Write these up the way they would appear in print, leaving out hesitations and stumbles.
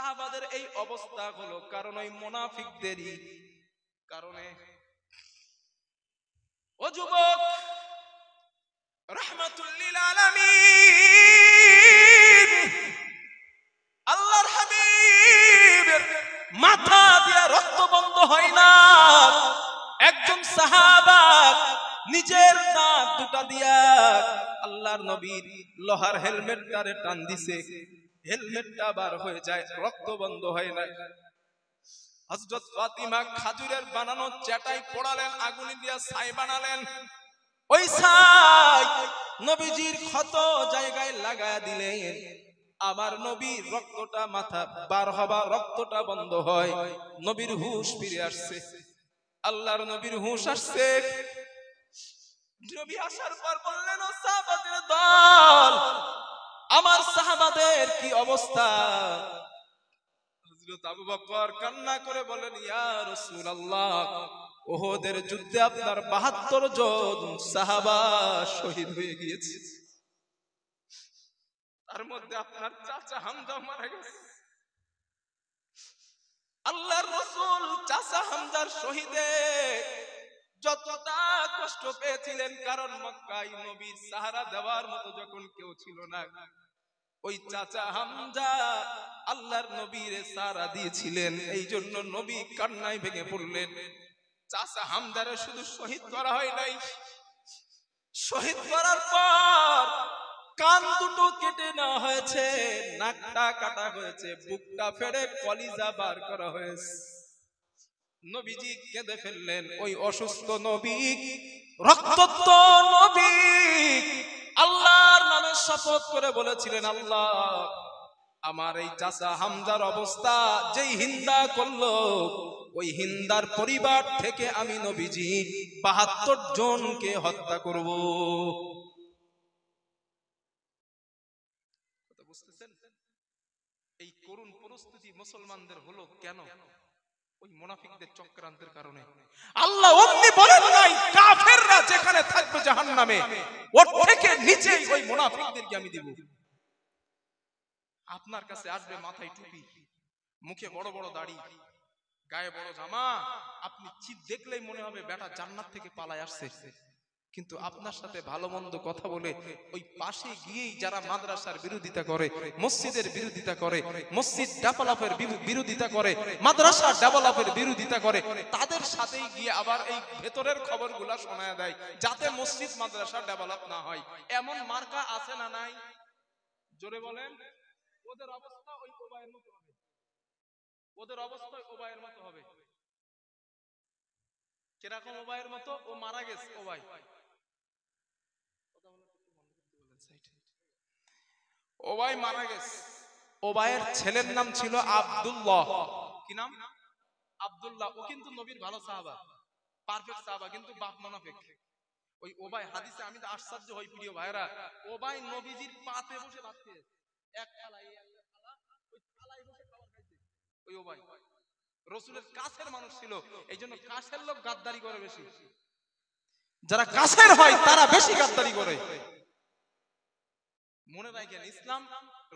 সাহাবাদের এই অবস্থা হলো কারণ ওই মুনাফিকদেরই কারণে। ও যুবক, রাহমাতুল লিল আলামিন আল্লাহর হাবিবের মাথা দিয়ে রক্ত বন্ধ হয় না। একজন সাহাবা নিজের দাঁত দুটা দিয়া আল্লাহর নবীর লোহার হেলমেটটারে টান দিছে, হেলমেটটা বার হয়ে যায়, রক্ত বন্ধ হয় না। হযরত ফাতিমা খাজুরের বানানো চাটাই পোড়ালেন, আগুন দিয়া ছাই বানালেন। ওই ছাই নবীজির ক্ষত জায়গায় লাগায়া দিলেন। আমার নবীর রক্তটা মাথা বার হবা, রক্তটা বন্ধ হয়, নবীর হুঁশ ফিরে আসছে। আল্লাহর নবীর হুঁশ আসছে। নবী আসার পর বললেন, ও সাহাবাদের দল, আমার সাহাবাদের কি অবস্থা? হযরত আবু বকর কান্না করে বলেন, ইয়া রাসূলুল্লাহ, উহুদের যুদ্ধে আপনার ৭২ জন সাহাবা শহীদ হয়ে গিয়েছে, তার মধ্যে আপনার চাচা হামজা মারা গেছে। আল্লাহর রাসূল চাচা হামজার শহীদে যতটা কষ্ট পেয়েছিলেন, কারণ মক্কায় নবীর সাহারা দেওয়ার মতো যখন কেউ ছিল না, ওই চাচা হামজা আল্লাহর নবীর সাহারা দিয়েছিলেন। এই জন্য নবী কান্নায় ভেঙে পড়লেন। চাচা হামজারে শুধু শহীদ করা হয় নাই, শহীদ করার পর কান দুটো কেটে নেওয়া হয়েছে, নাকটা কাটা হয়েছে, বুকটা ফেড়ে কলিজা বার করা হয়েছে। নবীজি কেঁদে ফেললেন। ওই অসুস্থ নবী, রক্তাক্ত নবী আল্লাহর নামে শপথ করে বলেছিলেন, আল্লাহ, আমার এই চাচা হামজার অবস্থা যেই হিন্দা করলো, ওই হিন্দার পরিবার থেকে আমি নবীজি ৭২ জনকে হত্যা করব। বুঝতেছেন এই করুণ পরিস্থিতি মুসলমানদের হলো কেন? ওই মুনাফিকদের চক্রান্তের কারণে। আল্লাহ অমনি বলেন নাই কাফেররা যেখানে থাকবে জাহান্নামে, ওর থেকে নিচে ওই মুনাফিকদেরকে আমি দিব। আপনার কাছে আসবে মাথায় টুপি, মুখে বড় বড় দাড়ি, গায়ে বড় জামা, আপনি চিৎ দেখলেই মনে হবে বেটা জান্নাত থেকে পালায় আসছে। কিন্তু আপনার সাথে ভালো মন্দ কথা বলে ওই পাশে গিয়েই যারা মাদ্রাসার বিরোধিতা করে, মসজিদের বিরোধিতা করে, মসজিদ ডেভেলপের বিরোধিতা করে, মাদ্রাসা ডেভেলপের বিরোধিতা করে, তাদের সাথেই গিয়ে আবার এই ভেতরের খবরগুলা শোনায় দেয় যাতে মসজিদ মাদ্রাসা ডেভেলপ না হয়। এমন মার্কা আছে না নাই? জোরে বলেন। ওদের অবস্থা ওই ওবায়ের মতো হবে, ওদের অবস্থা ওবায়ের মতো হবে। কিরকম ওবায়ের মতো? ও মারা গেছে ওবাই, ওবাই মারা গেছে। ওবাইয়ের ছেলের নাম ছিল আব্দুল্লাহ। কি নাম? আব্দুল্লাহ। ও কিন্তু নবীর ভালো সাহাবা, পারফেক্ট সাহাবা, কিন্তু বাপ মুনাফিক। ওই ওবাই হাদিসে আমি তো আশ্চর্য হই প্রিয় ভাইরা, ওবাই নবীজির পাতে বসে ভাত খেয়েছে, এক থালায়, ওই থালায় বসে খাবার খাইছে। ওই ওবাই রাসূলের কাছের মানুষ ছিল, এইজন্য কাছের লোক গাদ্দারি করে বেশি। যারা কাছের হয় তারা বেশি গাদ্দারি করে। মনে রাখেন, ইসলাম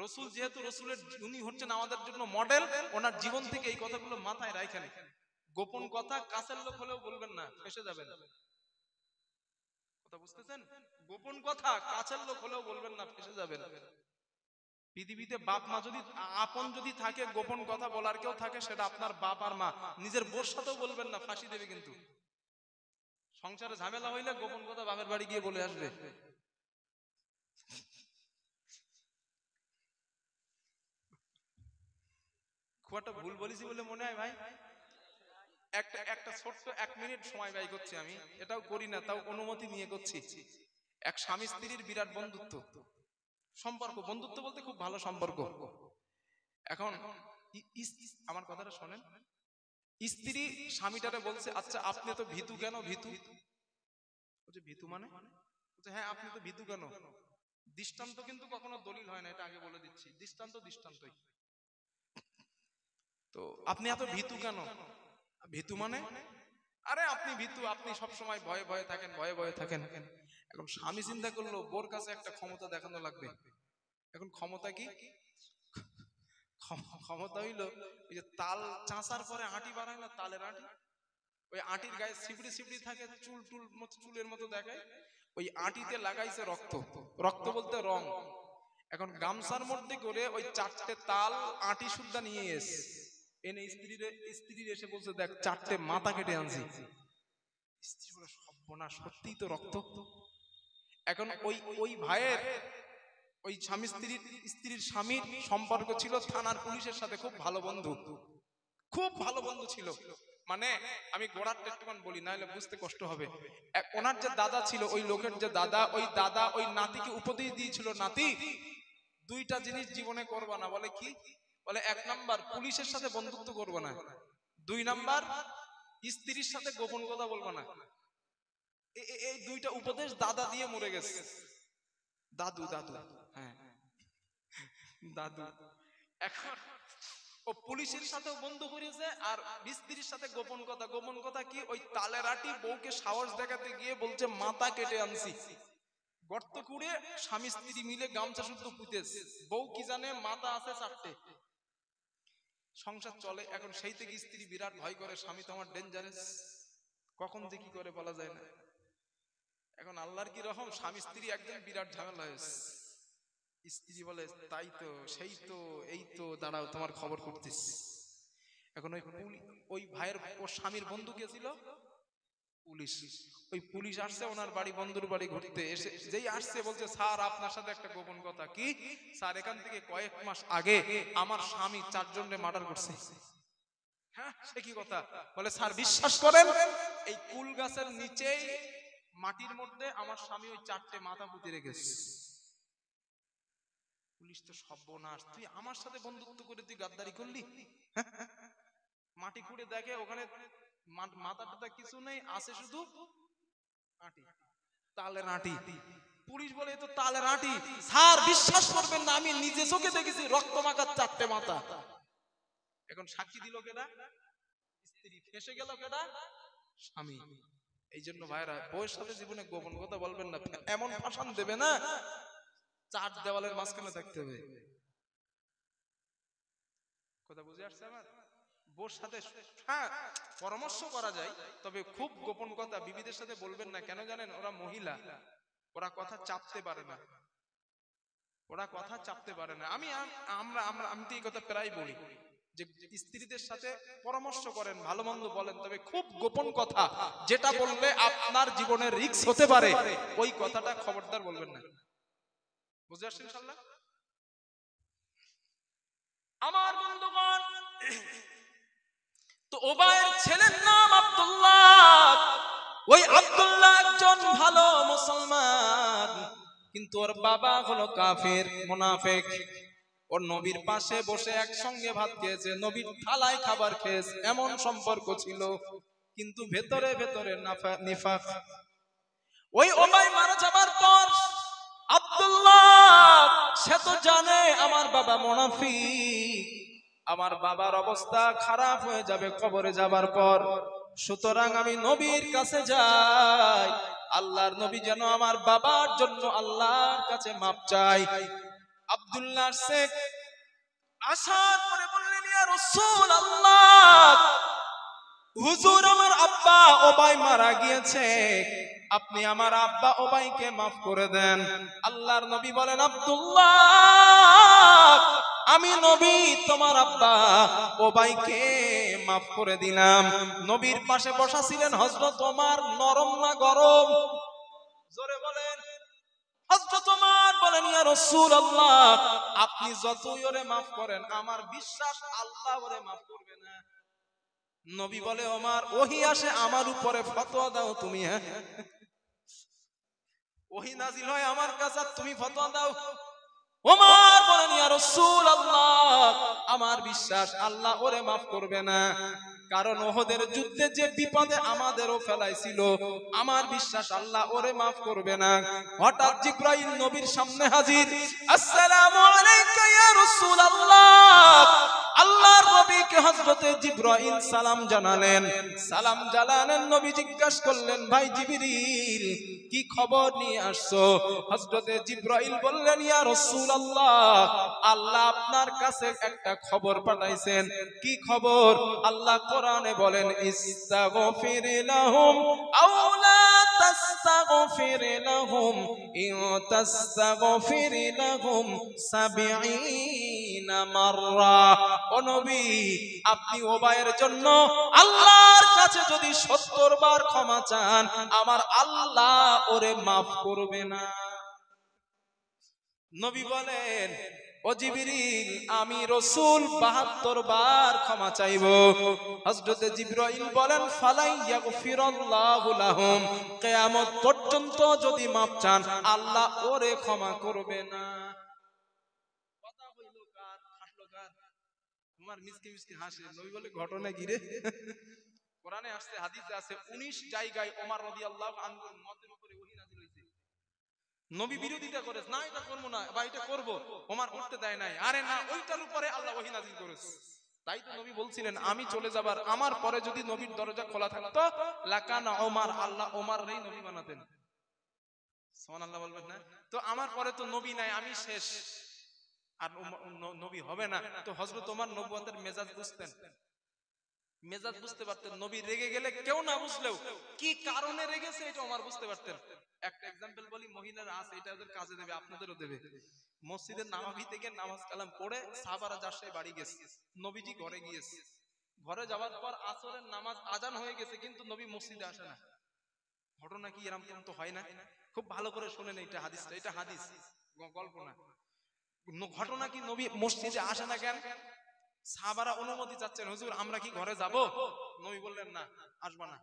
রসুল যেহেতু রসুলের, উনি হচ্ছেন আমাদের জন্য মডেল, ওনার জীবন থেকে এই কথাগুলো মাথায় রাখেন। গোপন কথা কাছের লোক হলেও বলবেন না, ফেসে যাবেন। কথা বুঝতেছেন? গোপন কথা কাছের লোক হলেও বলবেন না, ফেসে যাবেন। পৃথিবীতে বাপ মা যদি আপন যদি থাকে, গোপন কথা বলার কেউ থাকে, সেটা আপনার বাপ আর মা। নিজের বোর সাথেও বলবেন না, ফাঁসি দেবে। কিন্তু সংসারে ঝামেলা হইলে গোপন কথা বাপের বাড়ি গিয়ে বলে আসবে। খুব একটা ভুল বলেছি বলে মনে হয় ভাই। একটা ছোট্ট 1 মিনিট সময় ব্যয় করছি আমি, এটাও করি না, তাও অনুমতি নিয়ে করছি। এক স্বামী স্ত্রীর বিরাট বন্ধুত্ব সম্পর্ক, বন্ধুত্ব বলতে খুব ভালো সম্পর্ক। এখন আমার কথাটা শোনেন, স্ত্রী স্বামীটারে বলছে, আচ্ছা আপনি তো ভীতু কেন? ভীতু বলছে, ভীতু মানে? বলছে, হ্যাঁ আপনি তো ভীতু কেন? দৃষ্টান্ত কিন্তু কখনো দলিল হয় না, এটা আগে বলে দিচ্ছি। দৃষ্টান্ত দৃষ্টান্তই। তো আপনি এত ভীতু কেন? ভীতু মানে? আরে আপনি ভীতু, আপনি সব সময় ভয়ে ভয়ে থাকেন, ভয়ে ভয়ে থাকেন। এখন স্বামী চিন্তা করলো বোর কাছে একটা ক্ষমতা দেখানো লাগবে। এখন ক্ষমতা কি? ক্ষমতা হইলো ওই যে তাল চাঁচার পরে আঁটি বানায় না, তালের আঁটি, ওই আঁটির গায়ে সিপড়ি সিপড়ি থাকে, চুল টুল চুলের মতো দেখায়, ওই আঁটিতে লাগাইছে রক্ত, রক্ত বলতে রং। এখন গামছার মধ্যে করে ওই 4টে তাল আঁটি সুদ্ধা নিয়ে এনে স্ত্রীর এসে বলছে, দেখ 4টে মাথা কেটে আনছি। স্ত্রী বলে, সর্বনাশ, সত্যিই তো রক্ত। এখন ওই ভাইয়ের ওই স্বামী স্ত্রীর স্বামীর সম্পর্ক ছিল থানার পুলিশের সাথে খুব ভালো বন্ধু, খুব ভালো বন্ধু ছিল। মানে আমি গোড়ারটা একটুখান বলি, না হলে বুঝতে কষ্ট হবে। ওনার যে দাদা ছিল, ওই লোকের যে দাদা, ওই নাতিকে উপদেশ দিয়েছিল, নাতি 2টা জিনিস জীবনে করবা না। বলে কি? বলে 1 নাম্বার পুলিশের সাথে বন্ধুত্ব করবা না, 2 নাম্বার স্ত্রীর সাথে গোপন কথা বলবা না। এই 2টা উপদেশ দাদা দিয়ে মরে গেছে। দাদু, হ্যাঁ দাদু। এখন ও পুলিশের সাথেও বন্ধু করেছে আর স্ত্রীর সাথে গোপন কথা। গোপন কথা কি? ওই তালের আটি বউকে সাহস দেখাতে গিয়ে বলছে মাথা কেটে আনছি। গর্ত কুড়ে স্বামী স্ত্রী মিলে গামছা শুদ্ধ পুঁতেছে। বউ কি জানে মাথা আছে 4টে, সংসার চলে। এখন সেই থেকে স্ত্রী বিরাট ভয় করে, স্বামী তো আমার ডেঞ্জারাস, কখন যে কি করে বলা যায় না। এখন আল্লাহর কি রকম, স্বামী স্ত্রী একদিন বিরাট ঝামেলা হয়েছে। স্ত্রী বলে, তাই তো, সেই তো, এই তো, দাঁড়াও তোমার খবর করতেছি। এখন ওই ভাইয়ের ওর স্বামীর বন্ধু কে ছিল? পুলিশ। ওই পুলিশ আসছে ওনার বাড়ি, বন্ধুর বাড়ি ঘুরতে। এসে যেই আসছে বলছে, স্যার আপনার সাথে একটা গোপন কথা। কি? স্যার এখান থেকে কয়েক মাস আগে আমার স্বামী 4 জনকে মার্ডার করছে। হ্যাঁ, সে কি কথা? বলে, স্যার বিশ্বাস করেন, এই কুল গাছের নিচেই মাটির মধ্যে আমার স্বামী ওই 4টে মাথা পুঁতে রেখেছে। পুলিশ তো সর্বনাশ, তুই আমার সাথে বন্ধুত্ব করে তুই গাদ্দারি করলি? মাটি খুঁড়ে দেখে ওখানে মাথা টাথা কিছু নেই, আছে শুধু আঁটি, তালের আঁটি। পুলিশ বলে, তো তালের আঁটি। স্যার বিশ্বাস করবেন না, আমি নিজে চোখে দেখেছি রক্ত মাখার 4টে মাথা। এখন সাক্ষী দিল কেডা? স্ত্রী। ফেসে গেল কেডা? স্বামী। এই জন্য ভাইরা, বউয়ের সাথে জীবনে গোপন কথা বলবেন না। এমন ভাষণ দেবে না, 4 দেওয়ালের মাঝখানে থাকতে হবে। কথা বুঝে আসছে আমার? বউর সাথে হ্যাঁ পরামর্শ করা যায়, তবে খুব গোপন কথা বিবিদের সাথে বলবেন না। কেন জানেন? ওরা মহিলা, ওরা কথা চাপতে পারে না, ওরা কথা চাপতে পারে না। আমি তো এই কথা প্রায় বলি যে স্ত্রীদের সাথে পরামর্শ করেন, ভালো মন্দ বলেন, তবে খুব গোপন কথা, যেটা বললে আপনার জীবনে রিস্ক হতে পারে, ওই কথাটা খবরদার বলবেন না। বুঝে আসছেন ইনশাআল্লাহ? আমার বন্ধুগণ, তো ওবায়ের ছেলের নাম আব্দুল্লাহ। ওই আব্দুল্লাহ একজন ভালো মুসলমান, কিন্তু ওর বাবা হলো কাফের, মুনাফিক। ওর নবীর পাশে বসে একসঙ্গে ভাত খেয়েছে, নবীর থালায় খাবার খেয়েছে, এমন সম্পর্ক ছিল, কিন্তু ভেতরে ভেতরে নিফাক। ওই ওবায় মারা যাবার পর আব্দুল্লাহ সে তো জানে আমার বাবা মুনাফিক, আমার বাবার অবস্থা খারাপ হয়ে যাবে কবরে যাবার পর, সুতরাং আমি নবীর কাছে যাই, আল্লাহর নবী যেন আমার বাবার জন্য আল্লাহর কাছে মাপ চাই। আব্দুল্লাহ শেখ আসার পরে বললেন, ইয়া রাসূলুল্লাহ, হুজুর আমার আব্বা ওবাই মারা গিয়েছে, আপনি আমার আব্বা ওবাইকে মাফ করে দেন। আল্লাহর নবী বলেন, আব্দুল্লাহ, আমি নবী তোমার আব্বা ওবাইকে মাফ করে দিলাম। নবীর পাশে বসা ছিলেন হযরত ওমর। নরম না গরম? জোরে বলেন। হযরত ওমর বলেন, ইয়া রাসূলুল্লাহ, আপনি যতই ওরে মাফ করেন, আমার বিশ্বাস আল্লাহ ওরে মাফ করবে না। নবী বলে, ওমর ওহী আসে আমার উপরে, ফতোয়া দাও তুমি। হ্যাঁ, ওহী নাজিল হয় আমার কাছে, তুমি ফতোয়া দাও। ওমর বলেন, ইয়া রাসূলুল্লাহ, আমার বিশ্বাস আল্লাহ ওরে মাফ করবে না, কারণ ওহদের যুদ্ধে যে বিপদে আমাদেরও ফেলাইছিল, আমার বিশ্বাস আল্লাহ ওরে মাফ করবে না। হঠাৎ জিবরাইল নবীর সামনে হাজির। আসসালামু আলাইকা ইয়া রাসূলুল্লাহ। আল্লাহর নবীকে হযরত হযরতে জিবরাইল সালাম জানালেন। সালাম জানালেন, নবী জিজ্ঞাসা করলেন, ভাই জিবরিল কি খবর নিয়ে আসছো? হযরতে জিবরাইল বললেন, ইয়া রাসূলুল্লাহ, আল্লাহ আপনার কাছে একটা খবর পাঠাইছেন। কি খবর? আল্লাহ কোরআনে বলেন, ইস্তাগফির লাহুম আও লা তাস্তাগফির লাহুম ইন তাস্তাগফির লাহুম ৭০ মাররা। ও নবী, আপনি ওবায়ের জন্য আল্লাহর কাছে যদি ৭০ বার ক্ষমা চান, আমার আল্লাহ ওরে মাফ করবে না। নবী বলেন, ও জিবরিল, আমি রাসূল ৭২ বার ক্ষমা চাইবো। হযরতে জিবরাইল বলেন, ফালাইয়াগফিরাল্লাহু লাহুম, কিয়ামত পর্যন্ত যদি মাফ চান, আল্লাহ ওরে ক্ষমা করবে না। কথা হইল কার, হাসলো কার? তোমার মিসকি মিসকি হাসে। নবী বলে, ঘটনা কি রে? কোরআনে আসছে, হাদিসে আছে, ১৯ জায়গায় ওমর রাদিয়াল্লাহু আনহুর মতের উপরে ওহী নাযিল হইছে। নবী বিরোধিতা করে, না এটা করব না বা এটা করব, ওমর করতে দেয় নাই। আরে না, ওইটার উপরে আল্লাহ ওহী নাযিল করেছে। তাই তো নবী বলছিলেন, আমি চলে যাবার, আমার পরে যদি নবীর দরজা খোলা থাকতো, লাকানা ওমর, আল্লাহ ওমরকেই নবী বানাতেন। সুবহানাল্লাহ বলবেন না? তো আমার পরে তো নবী নাই, আমি শেষ, আর নবী হবে না। তো হযরত ওমর নবুয়তের মেজাজ বুঝতেন, মেজাজ বুঝতে পারতেন। নবী রেগে গেলে কেউ না বুঝলেও কি কারণে রেগেছে এটা ওমর বুঝতে পারতেন। একটা एग्जांपल বলি, মহিলারা আছে, এটা ওদের কাজে দেবে, আপনাদেরও দেবে। মসজিদের নামাবি থেকে নামাজ কালাম পড়ে সাহাবারা যাচ্ছে বাড়ি গেছে, নবীজি ঘরে গিয়েছে। ঘরে যাওয়ার পর আসরের নামাজ আজান হয়ে গেছে, কিন্তু নবী মসজিদে আসে না। ঘটনা কি এরকম তো হয় না? খুব ভালো করে শুনেন এইটা হাদিসটা, এটা হাদিস, গল্প না। ঘটনা কি, নবী মসজিদে আসে না কেন? সাহাবারা অনুমতি চাচ্ছেন, হুজুর আমরা কি ঘরে যাব? নবী বললেন, না, আসবা না।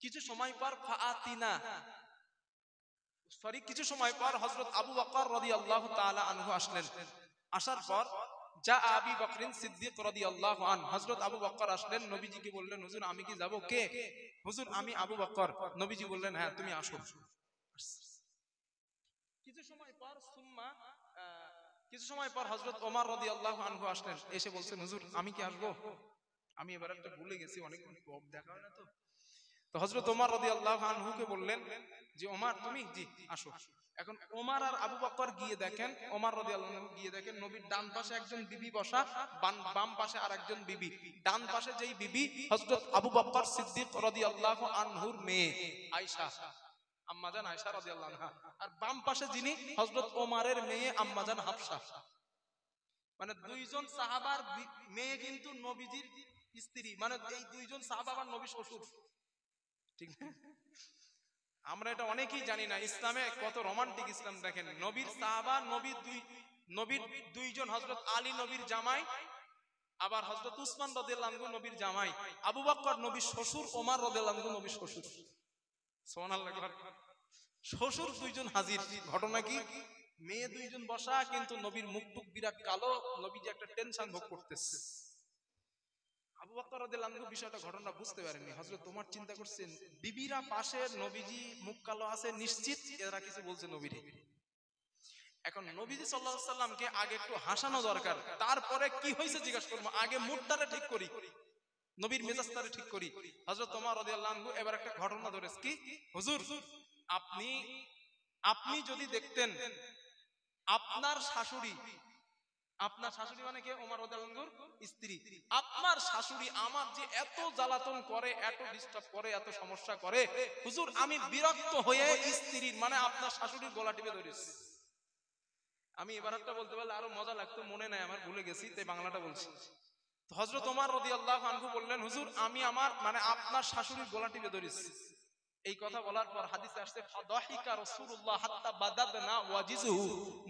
কিছু সময় পর কিছু সময় পর হযরত আবু বকর রাদিয়াল্লাহু তাআলা আনহু আসলেন। আসার পর যা আবু বকর সিদ্দিক রাদিয়াল্লাহু আনহু, হযরত আবু বকর আসলেন, নবীজিকে বললেন, হুজুর আমি কি যাব? কে? হুজুর আমি আবু বকর। নবীজি বললেন, হ্যাঁ তুমি আসো। কিছু সময় পর হযরত ওমর রাদিয়াল্লাহু আনহু আসলেন, এসে বলছেন, হুজুর আমি কি আসবো? আমি এবার একটা ভুলে গেছি, অনেকক্ষণ দেখা হয় না তো। তো হযরত ওমর রাদিয়াল্লাহু আনহুকে বললেন যে, ওমর তুমি, জি আসো। এখন ওমর আর আবু বকর গিয়ে দেখেন, ওমর রাদিয়াল্লাহু আনহু গিয়ে দেখেন নবীর ডান পাশে একজন বিবি বসা, বাম পাশে আরেকজন বিবি। ডান পাশে যেই বিবি হযরত আবু বকর সিদ্দিক রাদিয়াল্লাহু আনহুর মেয়ে আয়েশা, আম্মাজান আয়েশা রাদিয়াল্লাহু আনহা। আর বাম পাশে যিনি হযরত ওমরের মেয়ে আম্মাজান হাফসা। মানে দুইজন সাহাবার মেয়ে কিন্তু নবীজির স্ত্রী, মানে এই দুইজন সাহাবা আর নবী শ্বশুর। ঠিক না? আমরা এটা অনেকেই জানি না। ইসলামে কত রোমান্টিক ইসলাম দেখেন। নবীর সাহাবা, নবীর দুইজন, হযরত আলী নবীর জামাই, আবার হযরত উসমান রাদিয়াল্লাহু আনহু নবীর জামাই, আবু বকর নবীর শ্বশুর, ওমর রাদিয়াল্লাহু আনহু নবীর শ্বশুর। সুবহানাল্লাহ। শ্বশুর দুইজন হাজির। ঘটনা কি? মেয়ে দুইজন বসা, কিন্তু নবীর মুখ টুক বিরাট কালো, নবীজি একটা টেনশন ভোগ করতেছে। আবু বকর রাদিয়াল্লাহু আনহু বিষয়টা, ঘটনা বুঝতে পারেননি। হযরত ওমর চিন্তা করছেন, বিবিরা পাশে, নবীজি মুখ কালো আছে, নিশ্চিত এরা কিছু বলছে নবীরে। এখন নবীজি সাল্লাল্লাহু আলাইহি সাল্লামকে আগে একটু হাসানো দরকার, তারপরে কি হয়েছে জিজ্ঞাসা করবো। আগে মুডটারে ঠিক করি, নবীর মেজাজটারে ঠিক করি। হযরত ওমর রাদিয়াল্লাহু আনহু এবার একটা ঘটনা ধরেছে। কি? হুজুর আপনি যদি দেখতেন আপনার শাশুড়ি মানে কে? ওমর রাদিয়াল্লাহু আনহুর স্ত্রী। আপনার শাশুড়ি আমার যে এত জ্বালাতন করে, এত ডিস্টার্ব করে, এত সমস্যা করে, হুজুর আমি বিরক্ত হয়ে স্ত্রীর মানে আপনার শাশুড়ির গলা টিপে ধরেছি। আমি এবারটা বলতে পারলে আরো মজা লাগতো, মনে নাই আমার, ভুলে গেছি, তাই বাংলাটা বলছি। তো হযরত ওমর রাদিয়াল্লাহু আনহু বললেন, হুজুর আমি আমার মানে আপনার শাশুড়ির গলা টিপে ধরেছি। এই কথা বলার পর হাদিসে আসছে, ফাদাহিকা রাসূলুল্লাহ হাত্তা বাদাদনা ওয়াজিজহু,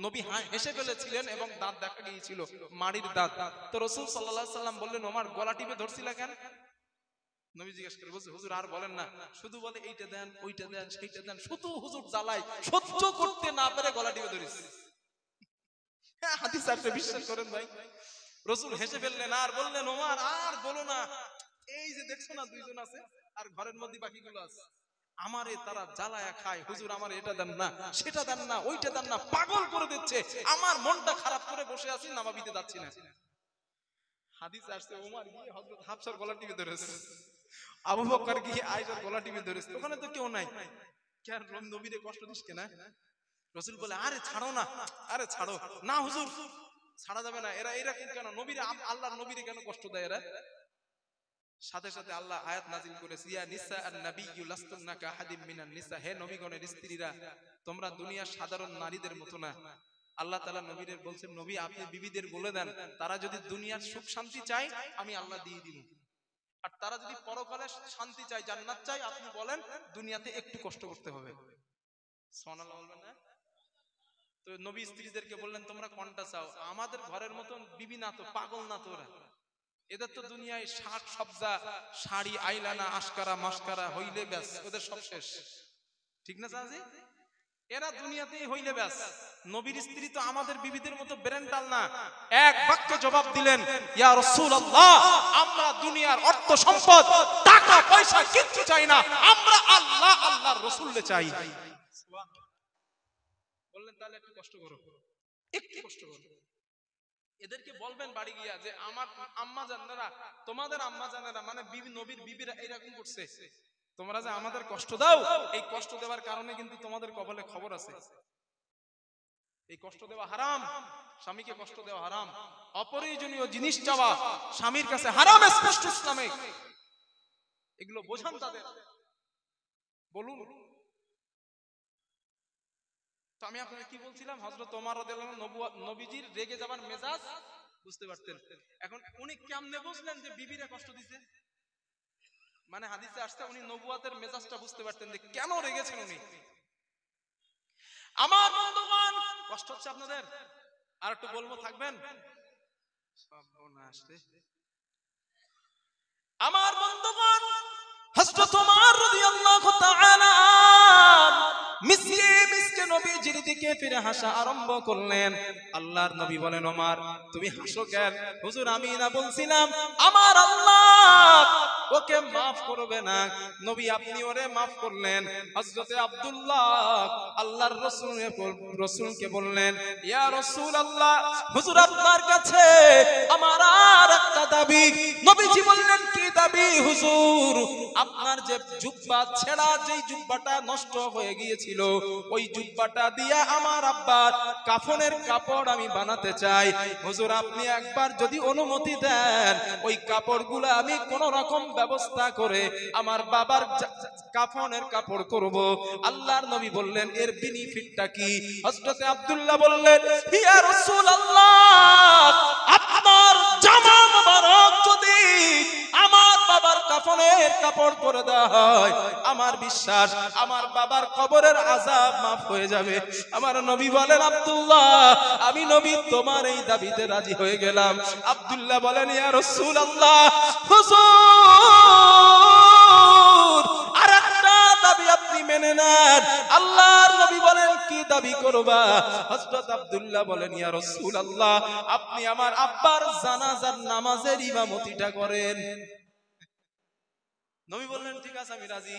নবী হেসে ফেলেছিলেন এবং দাঁত দেখা গিয়েছিল, মাড়ির দাঁত। তো রাসূল সাল্লাল্লাহু আলাইহি সাল্লাম বললেন, ওমর গলা টিপে ধরছিলা কেন? নবী জিজ্ঞেস করে বলছে, হুজুর আর বলেন না, শুধু বলে এইটা দেন, ওইটা দেন, সেইটা দেন, শুধু হুজুর জ্বালায়, সহ্য করতে না পেরে গলা টিপে ধরেছি। হ্যাঁ, হাদিস আপনি বিশ্বাস করেন ভাই? রাসূল হেসে ফেললেন আর বললেন, ওমর আর বলো না, এই যে দেখছো না দুইজন আছে আর ঘরের মধ্যে বাকিগুলো আছে, আমারে তারা জ্বালায়া খায়, হুজুর আমার এটা দেন না, সেটা দেন না, ওইটা দেন না, পাগল করে দিচ্ছে, আমার মনটা খারাপ করে বসে আছি, নামাবিতে যাচ্ছি না। হাদিস আসছে ওমর গিয়ে হযরত হাফসার গলা টিপে ধরেছে, আবু বকর গিয়ে আয়েশার গলা টিপে ধরেছে, ওখানে তো কেউ নাই, কেন নবীরে কষ্ট দিস কেন? রাসূল বলে আরে ছাড়ো না, আরে ছাড়ো না হুজুর, ছাড়া যাবে না, এরা এরকম কেন, নবীরে আল্লাহর নবীরে কেন কষ্ট দেয় এরা? সাথে সাথে আল্লাহ আয়াত নাযিল করেছে, ইয়া নিসা আন-নাবিয়্যু লাস্তুন্না কাহাদিম মিনান নিসা, হে নবীগণের স্ত্রীরা তোমরা দুনিয়ার সাধারণ নারীদের মতো না। আল্লাহ তাআলা নবীদের বলছেন, নবী আপনি বিবিদের বলে দেন তারা যদি দুনিয়ার সুখ শান্তি চায় আমি আল্লাহ দিয়ে দিব, আর তারা যদি পরকালে শান্তি চায় জান্নাত চায় আপনি বলেন দুনিয়াতে একটু কষ্ট করতে হবে। সুবহানাল্লাহ বলবেন না? তো নবী স্ত্রীদেরকে বললেন তোমরা কোনটা চাও? আমাদের ঘরের মতন বিবি না তো, পাগল না তো ওরা, এদের তো দুনিয়ায় শাক সবজা শাড়ি আইলানা আশকারা মাস্কারা হইলে ব্যাস ওদের সব শেষ, ঠিক না চাচি? এরা দুনিয়াতেই হইলে ব্যাস। নবীর স্ত্রী তো আমাদের বিবিদের মতো ব্রেনটাল না, এক বাক্যে জবাব দিলেন, ইয়া রাসূলুল্লাহ আমরা দুনিয়ার অর্থ সম্পদ টাকা পয়সা কিচ্ছু চাই না, আমরা আল্লাহ আল্লাহর রাসূলকে চাই। বললেন তাহলে একটু কষ্ট করো, একটু কষ্ট করো। এদেরকে বলবেন বাড়ি গিয়া যে আমার আম্মা জানেরা, তোমাদের আম্মা জানেরা মানে বিবি নবীর বিবিরা এরকম করছে, তোমরা যে আমাদের কষ্ট দাও, এই কষ্ট দেওয়ার কারণে কিন্তু তোমাদের কপালে খবর আছে। এই কষ্ট দেওয়া হারাম, স্বামীকে কষ্ট দেওয়া হারাম, অপ্রয়োজনীয় জিনিস চাওয়া স্বামীর কাছে হারাম, স্পষ্ট ইসলামে। এগুলো বোঝান তাদের, বলুন। তো আমি আপনাকে কি বলছিলাম, হযরত ওমর রাদিয়াল্লাহু আনহু নবীজির রেগে যাবার মেজাজ বুঝতে পারতেন। এখন উনি কেমনে বুঝলেন যে বিবিরা কষ্ট দিছে? মানে হাদিসে আসছে উনি নবুয়াতের মেজাজটা বুঝতে পারতেন যে কেন রেগেছেন উনি। আমার বন্ধুগণ কষ্ট হচ্ছে আপনাদের? আর একটু বলবো, থাকবেন? আমার বন্ধুগণ হযরত ওমর রাদিয়াল্লাহু তাআলা মিসকে নবীজির দিকে ফিরে হাসা আরম্ভ করলেন। আল্লাহর নবী বলেন, ওমর তুমি হাসো কেন? হুজুর আমি না বলছিলাম আমার আল্লাহ ওকে maaf করবে না। নবী আপনি ওরে maaf করলেন। হযরতে আব্দুল্লাহ আল্লাহর রাসূলকে বললেন, ইয়া রাসূলুল্লাহ হুজুর আপনার কাছে আমার আর একটা দাবি। নবীজি বললেন, কি দাবি হুজুর? আপনার যে জুব্বা ছেঁড়া, যেই জুব্বাটা নষ্ট হয়ে গিয়েছিল, ওই জুব্বাটা দিয়া আমার আব্বার কাফনের কাপড় আমি বানাতে চাই। হুজুর আপনি একবার যদি অনুমতি দেন, ওই কাপড়গুলো আমি কোন রকম ব্যবস্থা করে আমার বাবার কাফনের কাপড় করব। আল্লাহর নবী বললেন, এর বেনিফিটটা কি? হযরতে আব্দুল্লাহ বললেন, ইয়া রাসূলুল্লাহ আপনার জামা মোবারক যদি আমার বাবার কাফনের কাপড় করে দেওয়া হয়, আমার বিশ্বাস আমার বাবার কবরের আযাব maaf হয়ে যাবে। আমার নবী বলেন, আব্দুল্লাহ আমি নবী তোমার এই দাবিতে রাজি হয়ে গেলাম। আব্দুল্লাহ বলেন, ইয়া রাসূলুল্লাহ হুজুর আরেকটা দাবি আপনি মেনে নেন। আল্লাহর নবী বলেন, কি দাবি করবা? হযরত আব্দুল্লাহ বলেন, ইয়া রাসূলুল্লাহ আপনি আমার আব্বার জানাজার নামাজের ইমামতিটা করেন। নবী বললেন, ঠিক আছে আমি রাজি।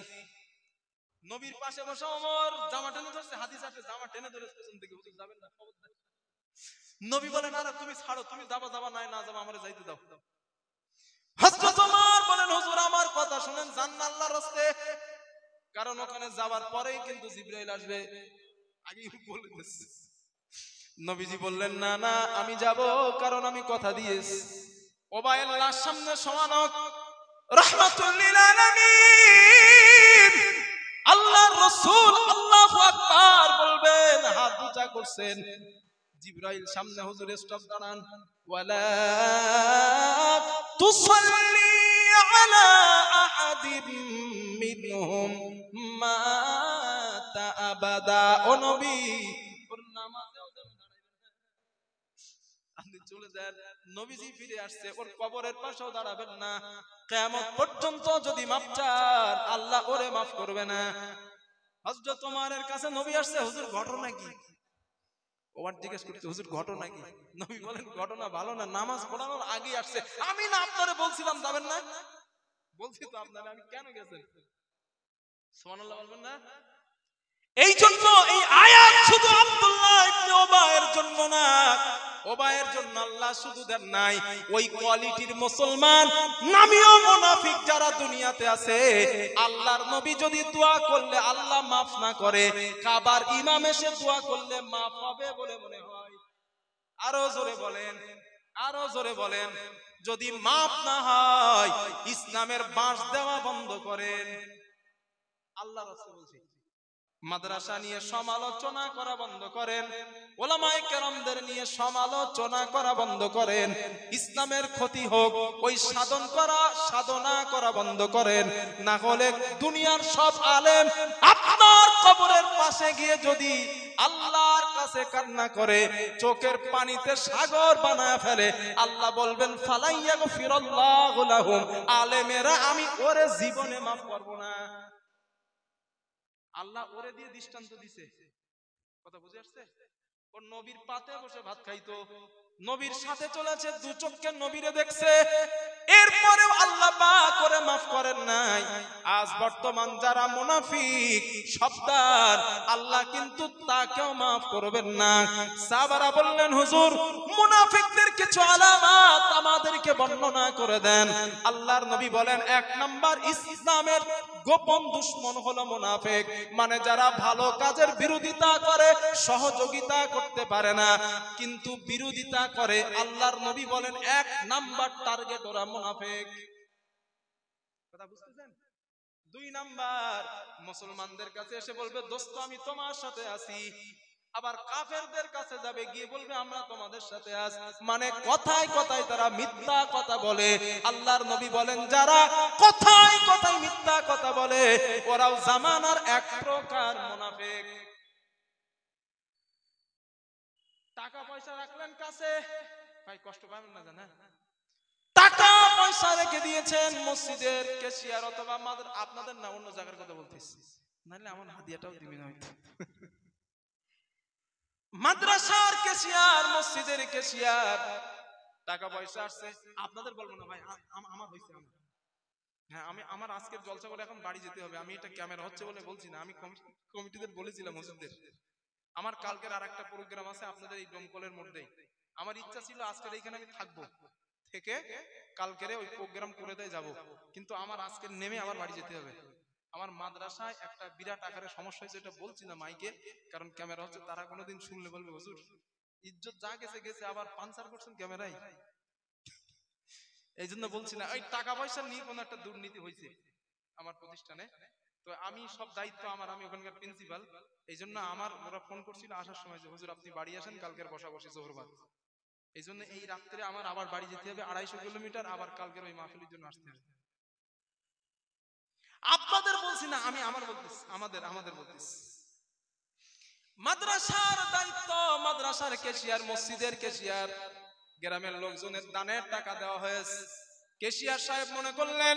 নবীর পাশে বসে ওমর জামা টেনে ধরছে, হাদিস আছে জামা টেনে ধরে পেছন থেকে, হুজুর যাবেন না, খবরদার। নবী বলেন, আরে তুমি ছাড়ো, তুমি যাবা নাই না যাবা আমারে যাইতে দাও। হযরত ওমর বলেন, হুজুর আমার কথা শুনেন, যান না আল্লাহর রাস্তায়, কারণ ওখানে যাবার পরেই কিন্তু জিবরাইল আসবে, আগেই বলে দিয়েছে। নবীজি বললেন, না না আমি যাব, কারণ আমি কথা দিয়েছি। ওবায়ের লাশ সামনে সমানক রাহমাতুল লিল আলামিন আল্লাহর রাসূল আল্লাহু আকবার বলবেন, হাত উঁচা করছেন, জিবরাইল সামনে হুজুর স্টপ দাঁড়ান, ওয়ালা তুসাল্লি আলা আহাদিম মিনহুম মাতা আবাদা। ও নবী ওর নামাজেও যেন দাঁড়াবেন, আপনি চলে যান, নবীজি ফিরে আসছে, ওর কবরের পাশেও দাঁড়াবেন না। কিয়ামত পর্যন্ত যদি মাফ চান, আল্লাহ ওরে মাফ করবে না। হযরত ওমরের কাছে নবী আসছে, হুজুর ঘটনা কি? ওমর জিজ্ঞেস করতে, হুজুর ঘটনা কি? নবী বলেন, ঘটনা ভালো না, নামাজ পড়ানোর আগে আসছে। আমি না আপনারে বলছিলাম যাবেন না? বলছি তো আপনারে, আমি কেন গেছেন? সুবহানাল্লাহ বলবেন না? এই জন্য এই আয়াত শুধু আব্দুল্লাহ ইবনে উবায়ের জন্য না, ওবায়ের জন্য আল্লাহ শুধু দেন নাই, ওই কোয়ালিটির মুসলমান নামীয় মুনাফিক যারা দুনিয়াতে আছে, আল্লাহর নবী যদি দোয়া করলে আল্লাহ মাফ না করে, কাবার ইমাম এসে দোয়া করলে মাফ হবে বলে মনে হয়? আরো জোরে বলেন, আরো জোরে বলেন। যদি মাফ না হয় ইসলামের বাঁশ দেওয়া বন্ধ করেন। আল্লাহ রাসূল বলছে মাদ্রাসা নিয়ে সমালোচনা করা বন্ধ করেন, ওলামায়ে কেরামদের নিয়ে সমালোচনা করা বন্ধ করেন। ইসলামের ক্ষতি হোক ওই সাধনা করা বন্ধ করেন। না হলে দুনিয়ার সব আলেম আপনার কবরের পাশে গিয়ে যদি আল্লাহর কাছে কান্না করে চোখের পানিতে সাগর বানায় ফেলে, আল্লাহ বলবেন ফালাইয়াগফিরাল্লাহু লাহুম, আলেমেরা আমি ওরে জীবনে মাফ করব না। আল্লাহ ওরে দিয়ে দৃষ্টান্ত দিছে। কথা বুঝে আসছে? ওর নবীর পাতে বসে ভাত খাইতো, নবীর সাথে চলেছে, দু চোখে নবীরে দেখছে, এরপরেও আল্লাহ পাক করে মাফ করেন নাই। আজ বর্তমান যারা মুনাফিক শব্দার, আল্লাহ কিন্তু তাকেও মাফ করবেন না। সাহাবারা বললেন হুজুর মুনাফিকদের কিছু আলামত আমাদেরকে বর্ণনা করে দেন। আল্লাহর নবী বলেন, এক নাম্বার ইসলামের গোপন দুশমন হলো মুনাফিক, মানে যারা ভালো কাজের বিরোধিতা করে, সহযোগিতা করতে পারে না কিন্তু বিরোধিতা করে। আল্লাহর নবী বলেন এক নাম্বার টার্গেট ওরা মুনাফিক। কথা বুঝতেছেন? দুই নাম্বার মুসলমানদের কাছে এসে বলবে দোস্ত আমি তোমার সাথে আছি, আবার কাফেরদের কাছে যাবে গিয়ে বলবে আমরা তোমাদের সাথে আছি। মানে কথায় কথায় তারা মিথ্যা কথা বলে। আল্লাহর নবী বলেন যারা কথায় কথায় মিথ্যা কথা বলে ওরাও জামানার এক প্রকার মুনাফিক। টাকা পয়সা রাখলেন কাছে, ভাই কষ্ট পাবেন না জানা, টাকা পয়সা রেখে দিয়েছেন মসজিদের ক্যাশিয়ার অথবা আপনাদের না অন্য জায়গার কথা বলতেছি, নাহলে আমার হাদিয়াটাও দিবেন হয়তো। মাদ্রাসার ক্যাশিয়ার, মসজিদের ক্যাশিয়ার, টাকা পয়সা আসছে, আপনাদের বলবো না ভাই, আমার হইছে, হ্যাঁ আমি আমার আজকের জলসা করে এখন বাড়ি যেতে হবে। আমি এটা ক্যামেরা হচ্ছে বলে বলছি না, আমি কমিটিদের বলেছিলাম মসজিদদের আমার কালকের আরেকটা প্রোগ্রাম আছে আপনাদের এই ডোমকলের মধ্যেই। আমার ইচ্ছা ছিল আজকের এইখানে আমি থাকবো, থেকে কালকেরে ওই প্রোগ্রাম করে দেয় যাব, কিন্তু আমার আজকের নেমে আমার বাড়ি যেতে হবে। আমার মাদ্রাসায় একটা বিরাট আকারে সমস্যা হয়েছে, এটা বলছি না মাইকে কারণ ক্যামেরা হচ্ছে, তারা কোনোদিন শুনলে বলবে হুজুর ইজ্জত যা গেছে গেছে, আবার পাঞ্চার করছেন ক্যামেরায়, এই জন্য বলছি না। ওই টাকা পয়সা নিয়ে কোনো একটা দুর্নীতি হয়েছে আমার প্রতিষ্ঠানে, তো আমি সব দায়িত্ব আমার, আমি ওখানকার প্রিন্সিপাল, এই জন্য আমার ওরা ফোন করছিল আসার সময় যে হুজুর আপনি বাড়ি আসেন, কালকের বসাবসি জোহরবাদ, এই জন্য এই রাত্রে আমার আবার বাড়ি যেতে হবে 250 কিলোমিটার, আবার কালকের ওই মাহফিলের জন্য আসতে হবে। আপনাদের বলছি না, আমি আমার বলতেছি, আমাদের বলতেছি। মাদ্রাসার দায়িত্ব, মাদ্রাসার ক্যাশিয়ার, মসজিদের ক্যাশিয়ার, গ্রামের লোকজনের দানের টাকা দেওয়া হয়েছে। ক্যাশিয়ার সাহেব মনে করলেন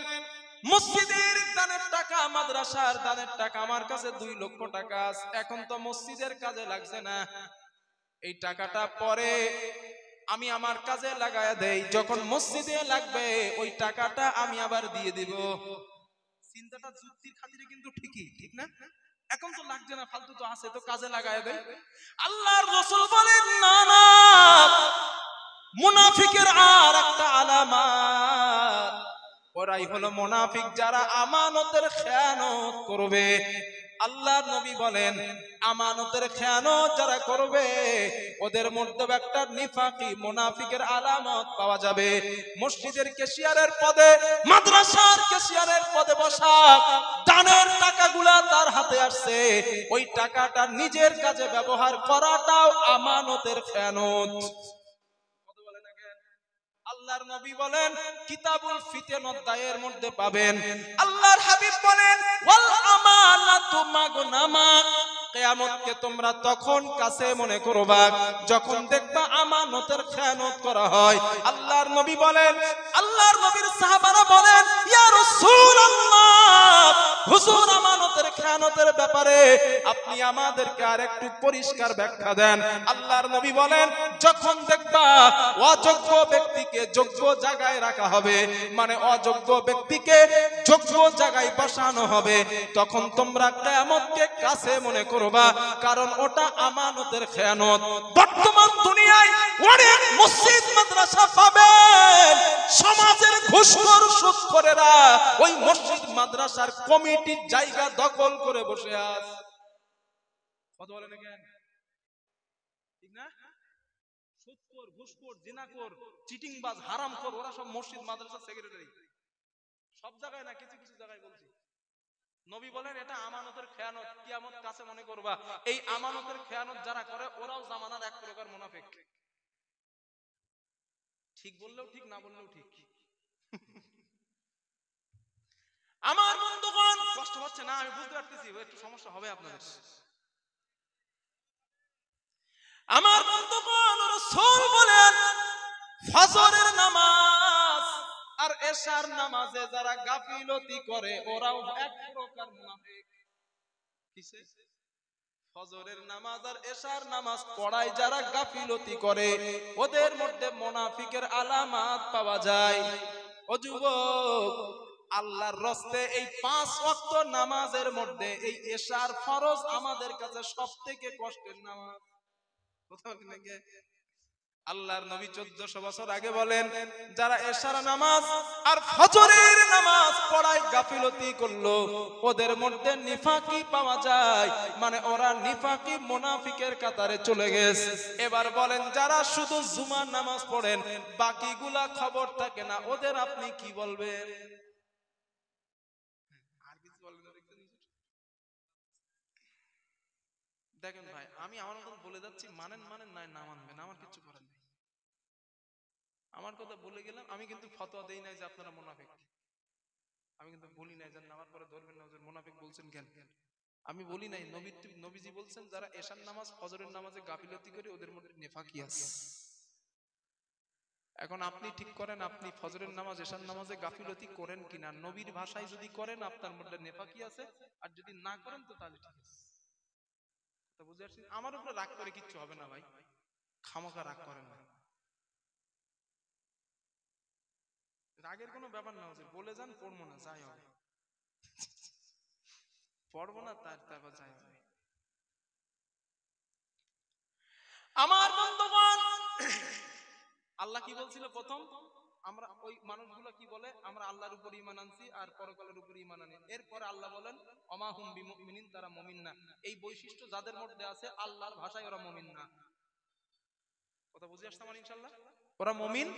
মসজিদের দানের টাকা, মাদ্রাসার দানের টাকা আমার কাছে 2 লক্ষ টাকা আছে, এখন তো মসজিদের কাজে লাগছে না, এই টাকাটা পরে আমি আমার কাজে লাগায়া দেই, যখন মসজিদে লাগবে ওই টাকাটা আমি আবার দিয়ে দিব। চিন্তাটা যুক্তির খাতিরে কিন্তু ঠিকই, ঠিক না? এখন তো লাগছে না, ফালতু তো আছে, তো কাজে লাগায়া দেই। আল্লাহর রাসূল বলেন না না, মুনাফিকের আর একটা আলামত, ওরাই হলো মুনাফিক যারা আমানতের খেয়ানত করবে। আল্লাহর নবী বলেন আমানতের খেয়ানত যারা করবে ওদের মধ্যে একটা নিফাকি মুনাফিকের আলামত পাওয়া যাবে। মসজিদের ক্যাশিয়ারের পদে, মাদ্রাসার ক্যাশিয়ারের পদে বসা, দানের টাকাগুলা তার হাতে আসছে, ওই টাকাটা নিজের কাজে ব্যবহার করাটাও আমানতের খেয়ানত। আল্লাহর নবী বলেন কিতাবুল ফিতন অধ্যায়ের মধ্যে পাবেন, আল্লাহর হাবিব বলেন ওয়াল আমানাতু মাগনামা, কিয়ামতকে তোমরা তখন কাছে মনে করবা যখন দেখবা আমানতের খেয়ানত করা হয়। আল্লাহর নবী বলেন, আল্লাহর নবীর সাহাবারা বলেন ইয়া রাসূলুল্লাহ, হুজুর আমানতের খেয়ানতের ব্যাপারে আপনি আমাদেরকে আর একটু পরিষ্কার ব্যাখ্যা দেন। আল্লাহর নবী বলেন, যখন দেখবা অযোগ্য ব্যক্তিকে যোগ্য জায়গায় রাখা হবে, মানে অযোগ্য ব্যক্তিকে যোগ্য জায়গায় বসানো হবে, তখন তোমরা কিয়ামতকে কাছে মনে করবা, কারণ ওটা আমানতের খেয়ানত। বর্তমান দুনিয়ায় অনেক মসজিদ মাদ্রাসা পাবেন, সমাজের ঘুষখোর সুদখোরেরা ওই মসজিদ মাদ্রাসার কমিটির জায়গা দখল করে বসে আছে। কথা বলেন কেন? ঠিক না? সুদখোর, ঘুষখোর, জিনাখোর, চিটিংবাজ, হারামখোর, ওরা সব মসজিদ মাদ্রাসার সেক্রেটারি। সব জায়গায় না, কিছু কিছু জায়গায় বলছি। নবী বলেন এটা আমানতের খেয়ানত, কিয়ামত কাছে মনে করবা। এই আমানতের খেয়ানত যারা করে ওরাও জামানার এক প্রকার মুনাফিক। ঠিক বললেও ঠিক, না বললেও ঠিক। আমার বন্ধুগণ, কষ্ট হচ্ছে না আমি বুঝতে পারতেছি, একটু সমস্যা হবে আপনাদের। আমার বন্ধুগণ, রাসূল বলেন ফজরের নামাজ আর এশার নামাজে যারা গাফিলতি করে ওরাও এক প্রকার মুনাফিক। কিসে? ফজরের নামাজ আর এশার নামাজ পড়ায় যারা গাফিলতি করে ওদের মধ্যে মুনাফিকের আলামত পাওয়া যায়। ও যুবক, আল্লাহর রাস্তে এই 5 ওয়াক্ত নামাজের মধ্যে এই এশার ফরজ আমাদের কাছে সবথেকে কষ্টের নামাজ। কোথাও নাকি আল্লাহর নবী 1400 বছর আগে বলেন, যারা এশার নামাজ আর ফজরের নামাজ পড়ায় গাফিলতি করলো ওদের মধ্যে নিফাকি পাওয়া যায়, মানে ওরা নিফাকি মুনাফিকের কাতারে চলে গেছে। এবার বলেন, যারা শুধু জুমার নামাজ পড়েন বাকিগুলা খবর থাকে না, ওদের আপনি কি বলবেন? আর কিছু বলবেন না? দেখেন ভাই, আমি আমার মতন বলে যাচ্ছি, মানেন মানেন, নাই না মানবেন, আমার কিছু করার নেই। আমার কথা বলে গেলাম, আমি কিন্তু ফতোয়া দেই নাই যে আপনারা মুনাফিক। আমি কিন্তু বলি নাই যে নামার পরে ধরবেন না, হুজুর মুনাফিক বলছেন কেন। আমি বলি নাই, নবীজি বলছেন যারা এশার নামাজ ফজরের নামাজে গাফিলতি করে ওদের মধ্যে নিফাকি আছে। এখন আপনি ঠিক করেন, আপনি ফজরের নামাজ এশার নামাজে গাফিলতি করেন কিনা। নবীর ভাষায় যদি করেন আপনার মধ্যে নিফাকি আছে, আর যদি না করেন তো তাহলে ঠিক আছে। তো বুঝে আসছেন? আমার উপরে রাগ করে কিচ্ছু হবে না ভাই, খামোখা রাগ করেন না। রাগের কোনো ব্যাপার না, হচ্ছে বলে যান, পড়বো না, যাই হবে, পড়বো না, তারপর যাই হবে। আমার বন্ধুগণ, আল্লাহ কি বলছিল প্রথম? আমরা ওই মানুষগুলো কি বলে, আমরা আল্লাহর উপর ঈমান আনছি আর পরকালের উপর ঈমান আনি। এরপর আল্লাহ বলেন ওমা হুম বিমুমিনিন, তারা মুমিন না। এই বৈশিষ্ট্য যাদের মধ্যে আছে আল্লাহর ভাষায় ওরা মুমিন না। কথা বুঝে আসছে আমার ইনশাআল্লাহ? ওরা মুমিন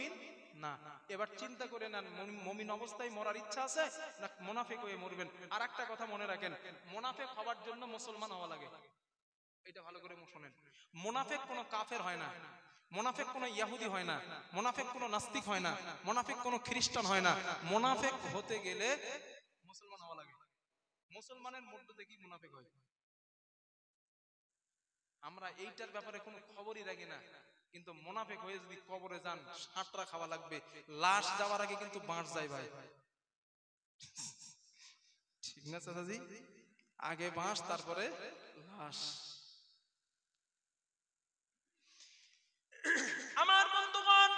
না। এবার চিন্তা করে নেন, মুমিন অবস্থায় মরার ইচ্ছা আছে না মুনাফিক হয়ে মরবেন? আর একটা কথা মনে রাখেন, মুনাফিক হওয়ার জন্য মুসলমান হওয়া লাগে। এটা ভালো করে শুনেন, মুনাফিক কোনো কাফের হয় না, মুনাফিক কোনো ইহুদি হয় না, মুনাফিক কোনো নাস্তিক হয় না, মুনাফিক কোনো খ্রিস্টান হয় না। মুনাফিক হতে গেলে মুসলমান হওয়া লাগে। মুসলমানের মধ্যে থেকেই মুনাফিক হয়। আমরা এইটার ব্যাপারে কোনো খবরই রাখি না, কিন্তু মুনাফিক হয়ে যদি কবরে যান সাঁতরা খাওয়া লাগবে। লাশ যাওয়ার আগে কিন্তু বাঁশ যায় ভাই, ঠিক না চাচাজি? আগে বাঁশ, তারপরে লাশ। আমার বন্ধুগণ,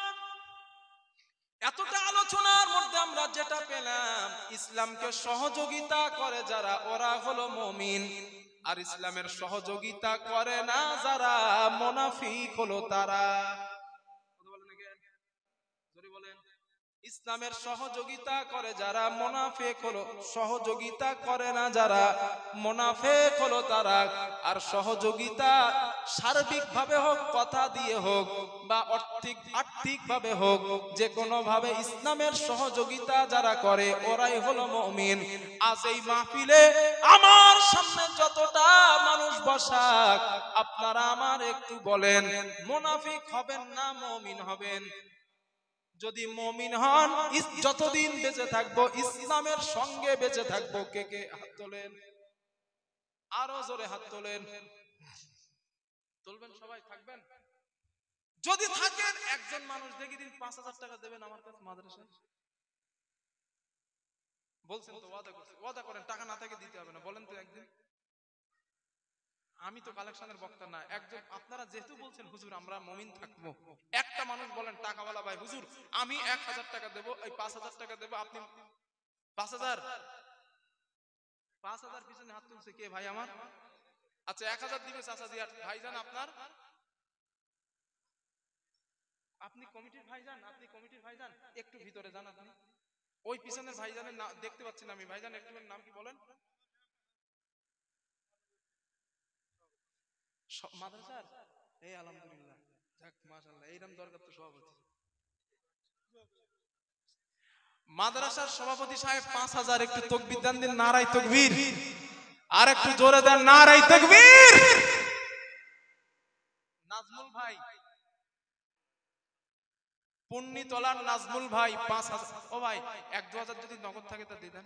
এতটা আলোচনার মধ্যে আমরা যেটা পেলাম, ইসলামকে সহযোগিতা করে যারা ওরা হলো মুমিন, আর ইসলামের সহযোগিতা করে না যারা মুনাফিক হলো তারা। ইসলামের সহযোগিতা করে যারা মুনাফিক হলো, সহযোগিতা করে না যারা মুনাফিক হলো তারা। আর সহযোগিতা সার্বিক ভাবে হোক, কথা দিয়ে হোক, বা আর্থিক ভাবে হোক, যে কোনো ভাবে ইসলামের সহযোগিতা যারা করে ওরাই হলো মুমিন। আজ এই মাহফিলে আমার সামনে যতটা মানুষ বসা, আপনারা আমার একটু বলেন, মুনাফিক হবেন না মুমিন হবেন? যদি মুমিন হন, যতদিন বেঁচে থাকবো ইসলামের সঙ্গে বেঁচে থাকবো। কে কে হাত তোলেন? আরো জোরে হাত তোলেন। তুলবেন সবাই, থাকবেন? যদি থাকেন একজন মানুষ দেখি দিন 5000 টাকা দেবেন আমার কাছে মাদ্রাসায়। বলছেন তো, ওয়াদা করছেন, ওয়াদা করেন, টাকা না থাকে দিতে হবে না, বলেন তো একদিন। আমি তো কালেকশনের বক্তা না, একজন আপনারা যেহেতু বলছেন হুজুর আমরা মুমিন থাকবো, একটা মানুষ বলেন টাকাওয়ালা ভাই হুজুর আমি 1000 টাকা দেবো, এই 5000 টাকা দেবো, আপনি 5000 পিছনে হাত তুলছে কে ভাই আমার? আচ্ছা 1000 দিবে চাচা দিয়া ভাইজান আপনার, আপনি কমিটির ভাইজান, আপনি কমিটির ভাইজান, একটু ভিতরে যান আপনি, ওই পিছনের ভাইজানের নাম দেখতে পাচ্ছি না আমি, ভাইজান একটু নাম কি বলেন? মাদ্রাসার এই আলহামদুলিল্লাহ, যাক মাশাআল্লাহ, এইরকম দরকার তো সভাপতি। মাদ্রাসার সভাপতি সাহেব 5000, একটু তাকবীর দেন, দিন নারায়ে তাকবীর, আর একটু জোরে দেন নারায়ে তাকবীর। নাজমুল ভাই, পন্নীতলার নাজমুল ভাই 5000। ও ভাই 1-2000 যদি নগদ থাকে তা দিয়ে দেন,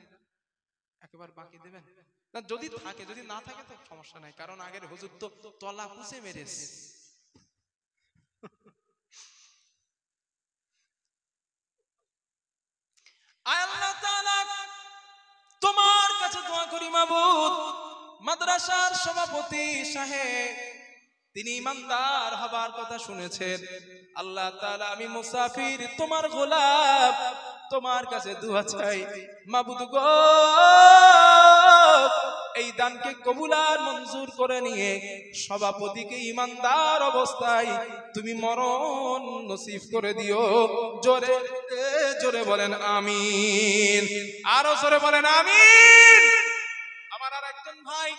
একেবারে বাকি দেবেন না যদি থাকে, যদি না থাকে তো সমস্যা নাই, কারণ আগের হুজুর তো তলা পুষে মেরেছে। আয় আল্লাহ তাআলা, তোমার কাছে দোয়া করি মাবুদ, মাদ্রাসার সভাপতি সাহেব তিনি ইমানদার হবার কথা শুনেছেন। আল্লাহ তাআলা আমি মুসাফির তোমার গোলাম, তোমার কাছে দোয়া চাই মাবুদ গো, এই দানকে কবুল আর মঞ্জুর করে নিয়ে সভাপতিকে ইমানদার অবস্থায় তুমি মরণ নসিব করে দিও। জোরে জোরে বলেন আমিন, আরো জোরে বলেন আমিন। আমার আর একজন ভাই